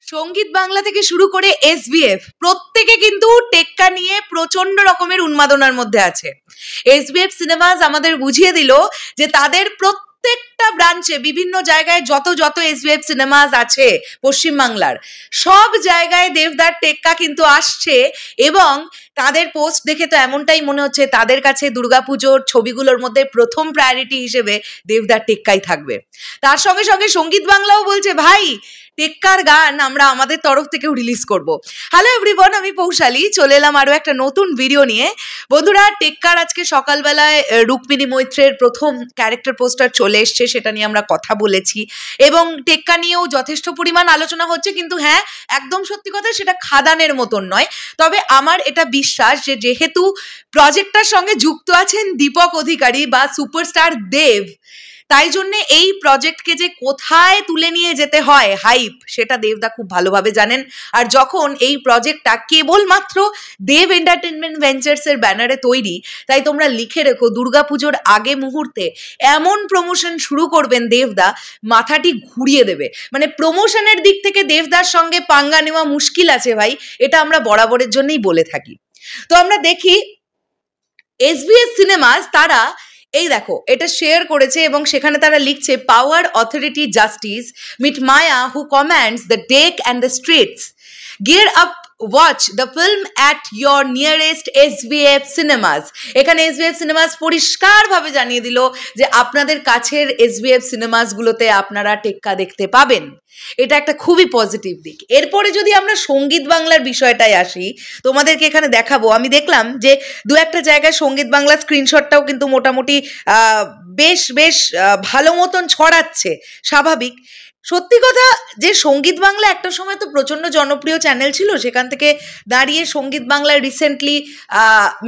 সঙ্গীত বাংলা থেকে শুরু করে এসবিএফ প্রত্যেকে কিন্তু টেক্কা নিয়ে প্রচন্ড রকমের উন্মাদনার মধ্যে আছে। এসবিএফ সিনেমাস আমাদের বুঝিয়ে দিল যে তাদের প্রত্যেকটা ব্রাঞ্চে বিভিন্ন জায়গায় যত এসবিএফ সিনেমাস আছে পশ্চিমবাংলার সব জায়গায় দেবদার টেক্কা কিন্তু আসছে, এবং তাদের পোস্ট দেখে তো এমনটাই মনে হচ্ছে তাদের কাছে দুর্গাপুজোর ছবিগুলোর মধ্যে প্রথম প্রায়োরিটি হিসেবে দেবদার টেক্কাই থাকবে। তার সঙ্গে সঙ্গে সঙ্গীত বাংলাও বলছে ভাই টেক্কার গান আমরা আমাদের তরফ থেকেও রিলিজ করব। হ্যালো এভরিওয়ান, আমি পৌশালী চলে এলাম আরও একটা নতুন ভিডিও নিয়ে। বন্ধুরা, টেক্কার আজকে সকালবেলায় রুক্মিণী মৈত্রের প্রথম ক্যারেক্টার পোস্টার চলে এসছে, সেটা নিয়ে আমরা কথা বলেছি এবং টেক্কা নিয়েও যথেষ্ট পরিমাণ আলোচনা হচ্ছে। কিন্তু হ্যাঁ, একদম সত্যি কথা, সেটা খাদানের মতন নয়। তবে আমার এটা বিশ্বাস যে যেহেতু প্রজেক্টটার সঙ্গে যুক্ত আছেন দীপক অধিকারী বা সুপারস্টার দেব, তাই জন্যে এই প্রজেক্টকে যে কোথায় তুলে নিয়ে যেতে হয় হাইপ, সেটা দেবদা খুব ভালোভাবে জানেন। আর যখন এই প্রজেক্টটা কেবলমাত্র দেব এন্টারটেনমেন্ট ভেঞ্চার্সের ব্যানারে তৈরি, তাই তোমরা লিখে রেখো দুর্গাপুজোর আগে মুহূর্তে এমন প্রমোশন শুরু করবেন দেবদা, মাথাটি ঘুরিয়ে দেবে। মানে প্রমোশনের দিক থেকে দেবদার সঙ্গে পাঙ্গা নেওয়া মুশকিল আছে ভাই, এটা আমরা বরাবরের জন্যই বলে থাকি। তো আমরা দেখি এসবিএস সিনেমাস তারা এই দেখো এটা শেয়ার করেছে এবং সেখানে তারা লিখছে, power authority justice meet Maya who commands the deck and the streets, gear up watch the film at your nearest SBF cinemas. এখানে এসবিএফ সিনেমাস পরিষ্কারভাবে জানিয়ে দিল যে আপনাদের কাছের এসবিএফ সিনেমাসগুলোতে আপনারা টেক্কা দেখতে পাবেন। এটা একটা খুবই পজিটিভ দিক। এরপরে যদি আমরা সঙ্গীত বাংলার বিষয়টায় আসি, তোমাদেরকে এখানে দেখাবো। আমি দেখলাম যে দু একটা জায়গায় সঙ্গীত বাংলার স্ক্রিনশটটাও কিন্তু মোটামুটি বেশ ভালো মতন ছড়াচ্ছে, স্বাভাবিক। সত্যি কথা যে সঙ্গীত বাংলা একটা সময় তো প্রচণ্ড জনপ্রিয় চ্যানেল ছিল, সেখান থেকে দাঁড়িয়ে সঙ্গীত বাংলায় রিসেন্টলি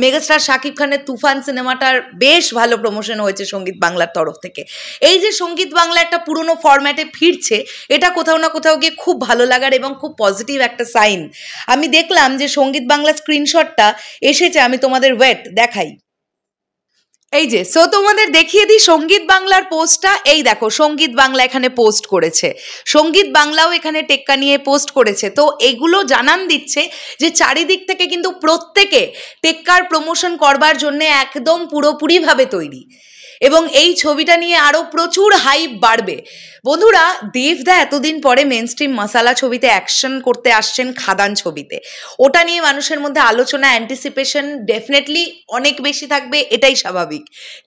মেগাস্টার শাকিব খানের তুফান সিনেমাটার বেশ ভালো প্রমোশন হয়েছে সঙ্গীত বাংলার তরফ থেকে। এই যে সঙ্গীত বাংলা একটা পুরনো ফরম্যাটে ফিরছে, এটা কোথাও না কোথাও গিয়ে খুব ভালো লাগার এবং খুব পজিটিভ একটা সাইন। আমি দেখলাম যে সঙ্গীত বাংলার স্ক্রিনশটটা এসেছে, আমি তোমাদের ওয়েট দেখাই। এই যে তোমাদের দেখিয়ে দিই সঙ্গীত বাংলার পোস্টটা। এই দেখো সঙ্গীত বাংলা এখানে পোস্ট করেছে, সঙ্গীত বাংলাও এখানে টেক্কা নিয়ে পোস্ট করেছে। তো এগুলো জানান দিচ্ছে যে চারিদিক থেকে কিন্তু প্রত্যেকে টেক্কার প্রমোশন করবার জন্য একদম পুরোপুরিভাবে তৈরি, এবং এই ছবিটা নিয়ে আরও প্রচুর হাইপ বাড়বে। বন্ধুরা, দেবদা এতদিন পরে মেন স্ট্রিম মাসালা ছবিতে অ্যাকশন করতে আসছেন খাদান ছবিতে, ওটা নিয়ে মানুষের মধ্যে আলোচনা, অ্যান্টিসিপেশন ডেফিনেটলি অনেক বেশি থাকবে, এটাই স্বাভাবিক।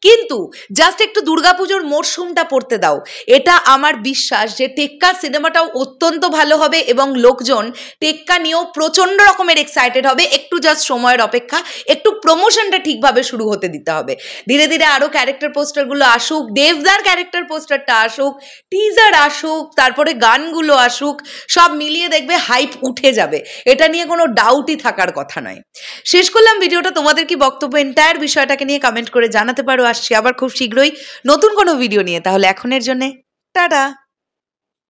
কিন্তু জাস্ট একটু দুর্গাপুজোর মরশুমটা পড়তে দাও, এটা আমার বিশ্বাস যে টেক্কা সিনেমাটাও অত্যন্ত ভালো হবে এবং লোকজন টেক্কা নিয়েও প্রচণ্ড রকমের এক্সাইটেড হবে। একটু জাস্ট সময়ের অপেক্ষা, একটু প্রমোশনটা ঠিকভাবে শুরু হতে দিতে হবে। ধীরে ধীরে আরও ক্যারেক্টার পোস্টারগুলো আসুক, দেবদার ক্যারেক্টার পোস্টারটা আসুক, টিজার আসুক, তারপরে গানগুলো আসুক, সব মিলিয়ে দেখবে হাইপ উঠে যাবে, এটা নিয়ে কোনো ডাউটই থাকার কথা নয়। শেষ করলাম ভিডিওটা। তোমাদের কি বক্তব্য এন্টায়ার বিষয়টাকে নিয়ে কমেন্ট করে জানাতে পারো। আসছি আবার খুব শীঘ্রই নতুন কোনো ভিডিও নিয়ে, তাহলে এখনের জন্যে টাটা।